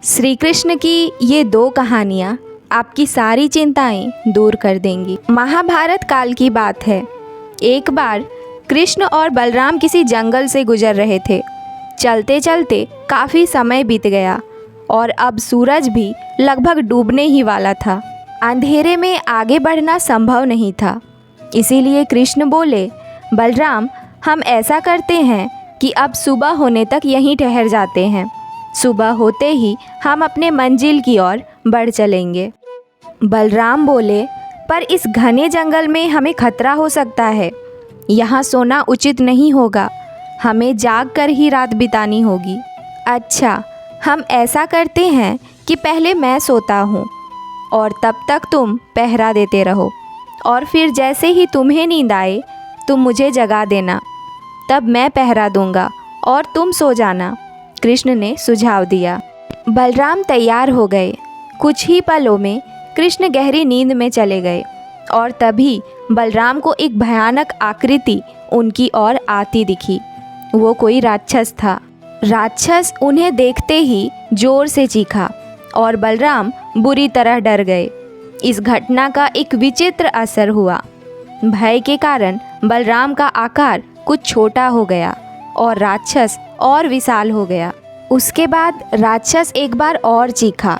श्री कृष्ण की ये दो कहानियाँ आपकी सारी चिंताएं दूर कर देंगी। महाभारत काल की बात है। एक बार कृष्ण और बलराम किसी जंगल से गुजर रहे थे। चलते चलते काफ़ी समय बीत गया और अब सूरज भी लगभग डूबने ही वाला था। अंधेरे में आगे बढ़ना संभव नहीं था। इसीलिए कृष्ण बोले, बलराम, हम ऐसा करते हैं कि अब सुबह होने तक यहीं ठहर जाते हैं। सुबह होते ही हम अपने मंजिल की ओर बढ़ चलेंगे। बलराम बोले, पर इस घने जंगल में हमें खतरा हो सकता है। यहाँ सोना उचित नहीं होगा। हमें जाग कर ही रात बितानी होगी। अच्छा, हम ऐसा करते हैं कि पहले मैं सोता हूँ और तब तक तुम पहरा देते रहो, और फिर जैसे ही तुम्हें नींद आए तुम मुझे जगा देना, तब मैं पहरा दूंगा और तुम सो जाना। कृष्ण ने सुझाव दिया। बलराम तैयार हो गए। कुछ ही पलों में कृष्ण गहरी नींद में चले गए और तभी बलराम को एक भयानक आकृति उनकी ओर आती दिखी। वो कोई राक्षस था। राक्षस उन्हें देखते ही जोर से चीखा और बलराम बुरी तरह डर गए। इस घटना का एक विचित्र असर हुआ। भय के कारण बलराम का आकार कुछ छोटा हो गया और राक्षस और विशाल हो गया। उसके बाद राक्षस एक बार और चीखा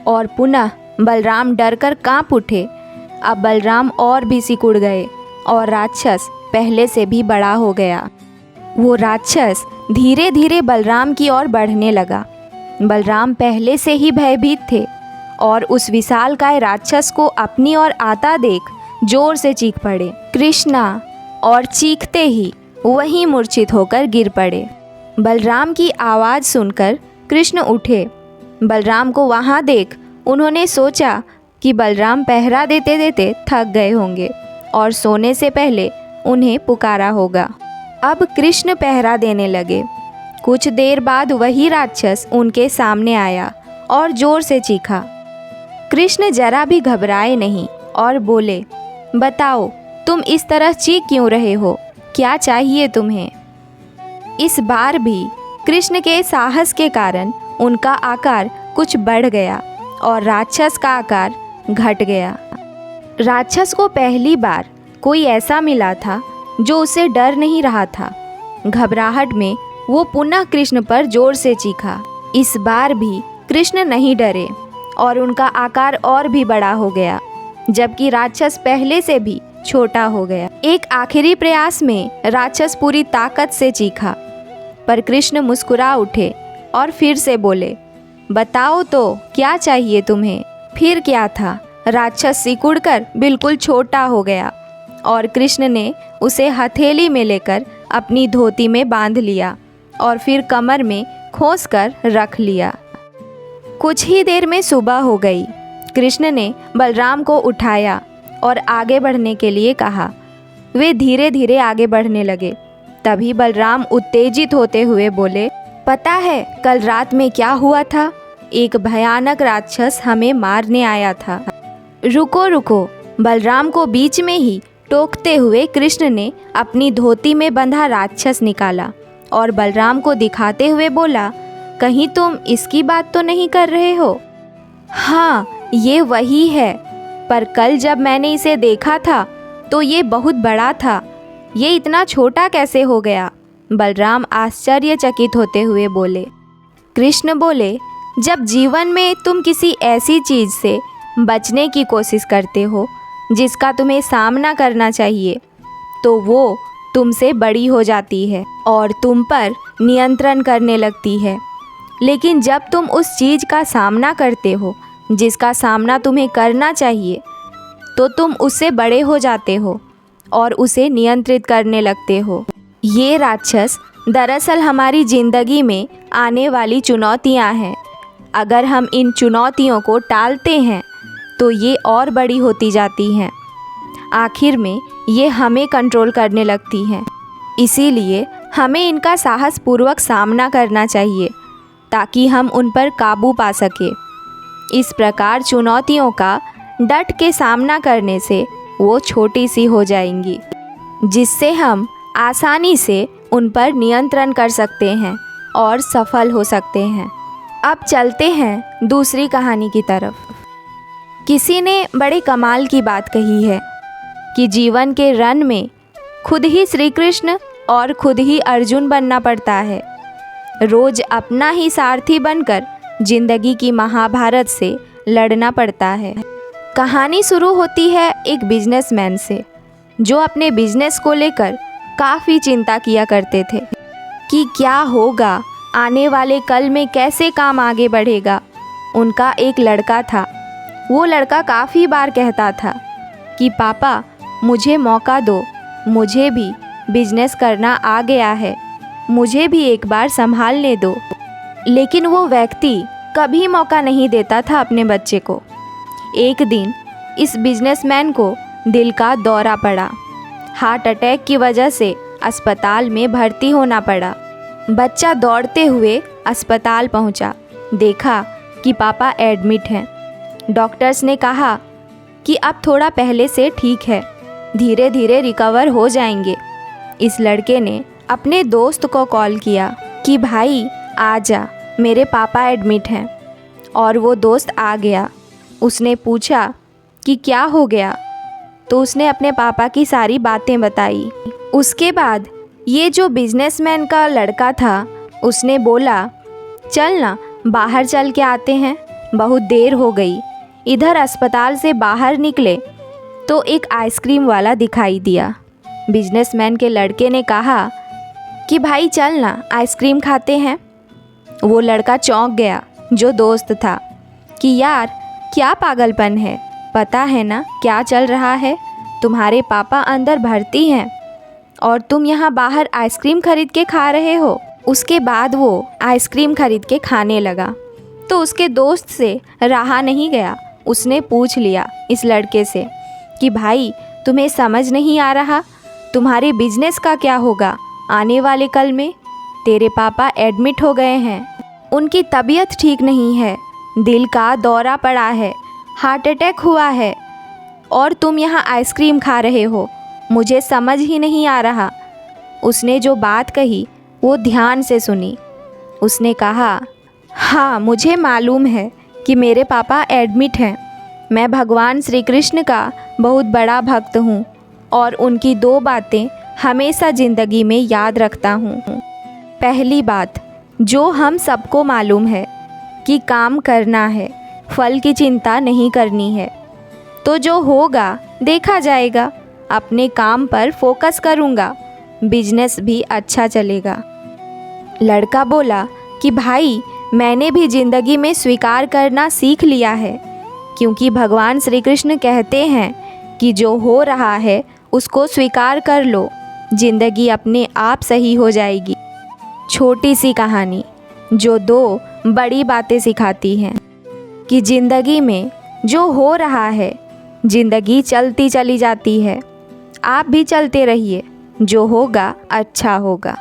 और पुनः बलराम डरकर कांप उठे। अब बलराम और भी सिकुड़ गए और राक्षस पहले से भी बड़ा हो गया। वो राक्षस धीरे धीरे बलराम की ओर बढ़ने लगा। बलराम पहले से ही भयभीत थे और उस विशालकाय राक्षस को अपनी ओर आता देख जोर से चीख पड़े, कृष्णा, और चीखते ही वहीं मूर्छित होकर गिर पड़े। बलराम की आवाज़ सुनकर कृष्ण उठे। बलराम को वहाँ देख उन्होंने सोचा कि बलराम पहरा देते देते थक गए होंगे और सोने से पहले उन्हें पुकारा होगा। अब कृष्ण पहरा देने लगे। कुछ देर बाद वही राक्षस उनके सामने आया और जोर से चीखा। कृष्ण जरा भी घबराए नहीं और बोले, बताओ, तुम इस तरह चीख क्यों रहे हो? क्या चाहिए तुम्हें? इस बार भी कृष्ण के साहस के कारण उनका आकार कुछ बढ़ गया और राक्षस का आकार घट गया। राक्षस को पहली बार कोई ऐसा मिला था जो उसे डर नहीं रहा था। घबराहट में वो पुनः कृष्ण पर जोर से चीखा। इस बार भी कृष्ण नहीं डरे और उनका आकार और भी बड़ा हो गया, जबकि राक्षस पहले से भी छोटा हो गया। एक आखिरी प्रयास में राक्षस पूरी ताकत से चीखा, पर कृष्ण मुस्कुरा उठे और फिर से बोले, बताओ तो क्या चाहिए तुम्हें? फिर क्या था, राक्षस सिकुड़कर बिल्कुल छोटा हो गया और कृष्ण ने उसे हथेली में लेकर अपनी धोती में बांध लिया और फिर कमर में खोस कर रख लिया। कुछ ही देर में सुबह हो गई। कृष्ण ने बलराम को उठाया और आगे बढ़ने के लिए कहा। वे धीरे धीरे आगे बढ़ने लगे। तभी बलराम उत्तेजित होते हुए बोले, पता है कल रात में क्या हुआ था? एक भयानक राक्षस हमें मारने आया था। रुको रुको, बलराम को बीच में ही टोकते हुए कृष्ण ने अपनी धोती में बंधा राक्षस निकाला और बलराम को दिखाते हुए बोला, कहीं तुम इसकी बात तो नहीं कर रहे हो? हाँ, ये वही है, पर कल जब मैंने इसे देखा था तो ये बहुत बड़ा था। ये इतना छोटा कैसे हो गया? बलराम आश्चर्यचकित होते हुए बोले। कृष्ण बोले, जब जीवन में तुम किसी ऐसी चीज़ से बचने की कोशिश करते हो जिसका तुम्हें सामना करना चाहिए, तो वो तुमसे बड़ी हो जाती है और तुम पर नियंत्रण करने लगती है। लेकिन जब तुम उस चीज़ का सामना करते हो जिसका सामना तुम्हें करना चाहिए, तो तुम उससे बड़े हो जाते हो और उसे नियंत्रित करने लगते हो। ये राक्षस दरअसल हमारी ज़िंदगी में आने वाली चुनौतियाँ हैं। अगर हम इन चुनौतियों को टालते हैं तो ये और बड़ी होती जाती हैं। आखिर में ये हमें कंट्रोल करने लगती हैं। इसीलिए हमें इनका साहसपूर्वक सामना करना चाहिए ताकि हम उन पर काबू पा सकें। इस प्रकार चुनौतियों का डट के सामना करने से वो छोटी सी हो जाएंगी, जिससे हम आसानी से उन पर नियंत्रण कर सकते हैं और सफल हो सकते हैं। अब चलते हैं दूसरी कहानी की तरफ। किसी ने बड़े कमाल की बात कही है कि जीवन के रन में खुद ही श्री कृष्ण और खुद ही अर्जुन बनना पड़ता है। रोज अपना ही सारथी बनकर जिंदगी की महाभारत से लड़ना पड़ता है। कहानी शुरू होती है एक बिजनेसमैन से, जो अपने बिजनेस को लेकर काफ़ी चिंता किया करते थे कि क्या होगा, आने वाले कल में कैसे काम आगे बढ़ेगा। उनका एक लड़का था। वो लड़का काफ़ी बार कहता था कि पापा मुझे मौका दो, मुझे भी बिजनेस करना आ गया है, मुझे भी एक बार संभालने दो। लेकिन वो व्यक्ति कभी मौका नहीं देता था अपने बच्चे को। एक दिन इस बिजनेसमैन को दिल का दौरा पड़ा। हार्ट अटैक की वजह से अस्पताल में भर्ती होना पड़ा। बच्चा दौड़ते हुए अस्पताल पहुंचा। देखा कि पापा एडमिट हैं। डॉक्टर्स ने कहा कि अब थोड़ा पहले से ठीक है, धीरे धीरे रिकवर हो जाएंगे। इस लड़के ने अपने दोस्त को कॉल किया कि भाई आ जा, मेरे पापा एडमिट हैं। और वो दोस्त आ गया। उसने पूछा कि क्या हो गया, तो उसने अपने पापा की सारी बातें बताई। उसके बाद ये जो बिजनेसमैन का लड़का था, उसने बोला चल ना बाहर चल के आते हैं, बहुत देर हो गई। इधर अस्पताल से बाहर निकले तो एक आइसक्रीम वाला दिखाई दिया। बिजनेसमैन के लड़के ने कहा कि भाई चल ना आइसक्रीम खाते हैं। वो लड़का चौंक गया जो दोस्त था कि यार क्या पागलपन है, पता है ना क्या चल रहा है, तुम्हारे पापा अंदर भर्ती हैं और तुम यहाँ बाहर आइसक्रीम खरीद के खा रहे हो। उसके बाद वो आइसक्रीम खरीद के खाने लगा तो उसके दोस्त से रहा नहीं गया। उसने पूछ लिया इस लड़के से कि भाई तुम्हें समझ नहीं आ रहा, तुम्हारे बिजनेस का क्या होगा आने वाले कल में? तेरे पापा एडमिट हो गए हैं, उनकी तबीयत ठीक नहीं है, दिल का दौरा पड़ा है, हार्ट अटैक हुआ है और तुम यहाँ आइसक्रीम खा रहे हो, मुझे समझ ही नहीं आ रहा। उसने जो बात कही वो ध्यान से सुनी। उसने कहा हाँ मुझे मालूम है कि मेरे पापा एडमिट हैं। मैं भगवान श्री कृष्ण का बहुत बड़ा भक्त हूँ और उनकी दो बातें हमेशा ज़िंदगी में याद रखता हूँ। पहली बात जो हम सबको मालूम है कि काम करना है, फल की चिंता नहीं करनी है। तो जो होगा देखा जाएगा, अपने काम पर फोकस करूँगा, बिजनेस भी अच्छा चलेगा। लड़का बोला कि भाई मैंने भी ज़िंदगी में स्वीकार करना सीख लिया है, क्योंकि भगवान श्री कृष्ण कहते हैं कि जो हो रहा है उसको स्वीकार कर लो, ज़िंदगी अपने आप सही हो जाएगी। छोटी सी कहानी जो दो बड़ी बातें सिखाती हैं कि ज़िंदगी में जो हो रहा है, ज़िंदगी चलती चली जाती है, आप भी चलते रहिए, जो होगा अच्छा होगा।